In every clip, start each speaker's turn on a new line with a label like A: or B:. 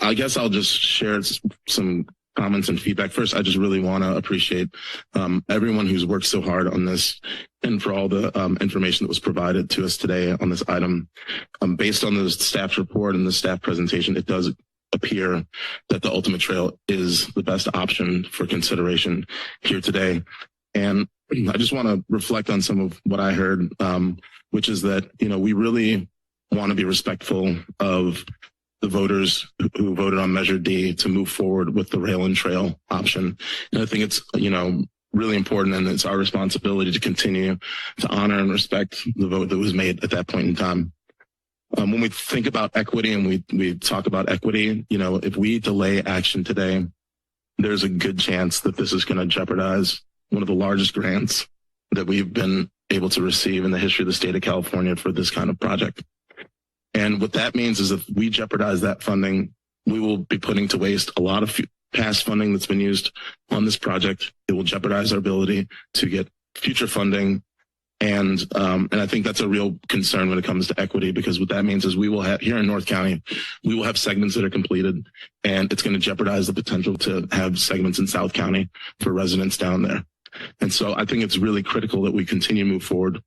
A: I guess I'll just share some comments and feedback. First, I just really want to appreciate everyone who's worked so hard on this and for all the information that was provided to us today on this item. Based on the staff's report and the staff presentation, it does appear that the ultimate trail is the best option for consideration here today. And I just want to reflect on some of what I heard, which is that, we really want to be respectful of the voters who voted on Measure D to move forward with the rail and trail option. And I think it's, really important, and it's our responsibility to continue to honor and respect the vote that was made at that point in time. When we think about equity and we talk about equity, if we delay action today, there's a good chance that this is going to jeopardize one of the largest grants that we've been able to receive in the history of the state of California for this kind of project. And what that means is if we jeopardize that funding, we will be putting to waste a lot of past funding that's been used on this project. It will jeopardize our ability to get future funding. And I think that's a real concern when it comes to equity, because what that means is we will have, here in North County, we will have segments that are completed, and it's going to jeopardize the potential to have segments in South County for residents down there. And so I think it's really critical that we continue to move forward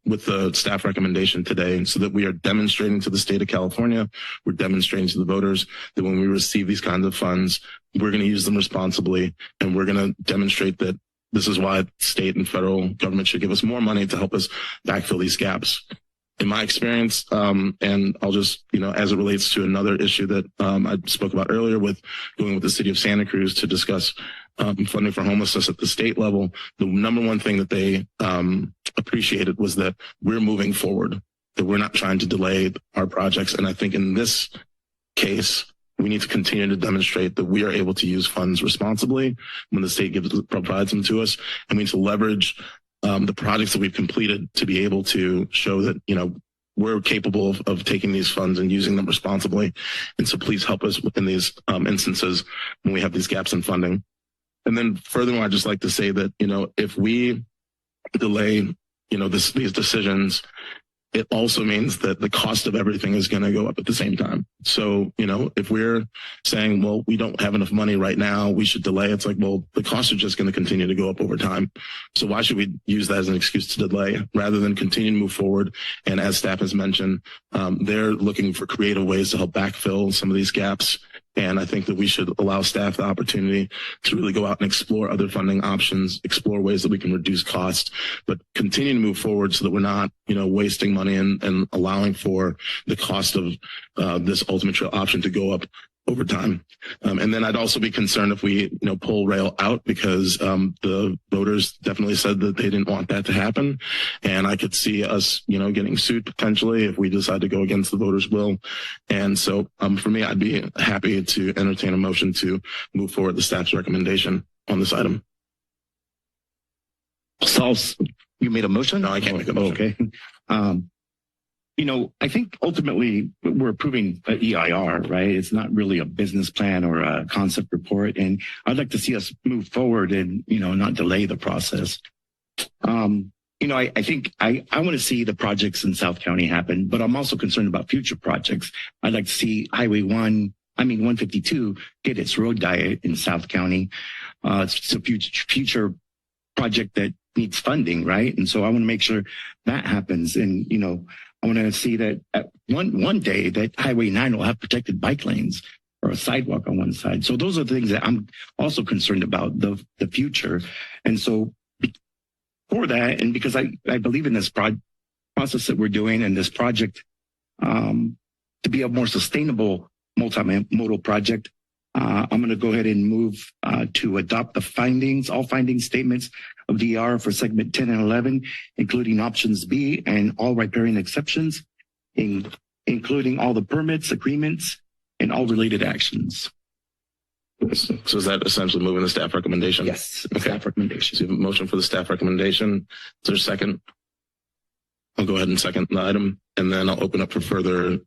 A: with the staff recommendation today, so that we are demonstrating to the state of California, we're demonstrating to the voters that when we receive these kinds of funds, we're going to use them responsibly, and we're going to demonstrate that this is why state and federal government should give us more money to help us backfill these gaps. In my experience, and I'll just, as it relates to another issue that I spoke about earlier with going with the city of Santa Cruz to discuss funding for homelessness at the state level, the number one thing that they appreciated was that we're moving forward, that we're not trying to delay our projects. And I think in this case, we need to continue to demonstrate that we are able to use funds responsibly when the state provides them to us, and we need to leverage the projects that we've completed to be able to show that, we're capable of taking these funds and using them responsibly. And so please help us in these instances when we have these gaps in funding. And then furthermore, I'd just like to say that, if we delay, these decisions, it also means that the cost of everything is going to go up at the same time. So, if we're saying, well, we don't have enough money right now, we should delay, it's like, well, the costs are just going to continue to go up over time. So why should we use that as an excuse to delay rather than continue to move forward? And as staff has mentioned, they're looking for creative ways to help backfill some of these gaps. And I think that we should allow staff the opportunity to really go out and explore other funding options, explore ways that we can reduce costs, but continue to move forward so that we're not, wasting money and allowing for the cost of this ultimate trail option to go up over time. And then I'd also be concerned if we, pull rail out, because the voters definitely said that they didn't want that to happen. And I could see us, getting sued potentially if we decide to go against the voters' will. And so for me, I'd be happy to entertain a motion to move forward the staff's recommendation on this item.
B: You made a motion?
A: No, I can't make a motion.
B: Okay. I think ultimately we're approving an EIR, right? It's not really a business plan or a concept report. And I'd like to see us move forward and, not delay the process. I think I want to see the projects in South County happen, but I'm also concerned about future projects. I'd like to see Highway 152 get its road diet in South County. It's a future project that needs funding, right? And so I want to make sure that happens. And, I want to see that at one day that Highway 9 will have protected bike lanes or a sidewalk on one side. So those are the things that I'm also concerned about, the future. And so for that, and because I believe in this process that we're doing and this project to be a more sustainable multimodal project, I'm going to go ahead and move to adopt all finding statements of DR for segment 10 and 11, including options B and all riparian exceptions, including all the permits, agreements, and all related actions.
A: So is that essentially moving the staff recommendation?
B: Yes,
A: okay.
B: Staff recommendation.
A: So you have a motion for the staff recommendation. Is there a second? I'll go ahead and second the item, and then I'll open up for further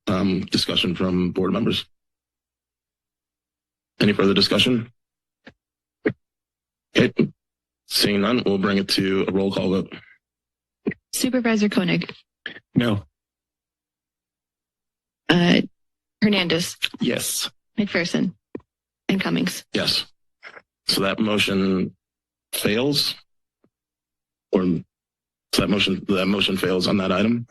A: discussion from board members. Any further discussion? Okay. Seeing none, we'll bring it to a roll call vote.
C: Supervisor Koenig.
B: No.
C: Hernandez.
B: Yes.
C: McPherson, and Cummings.
A: Yes. So that motion fails, or so that motion fails on that item.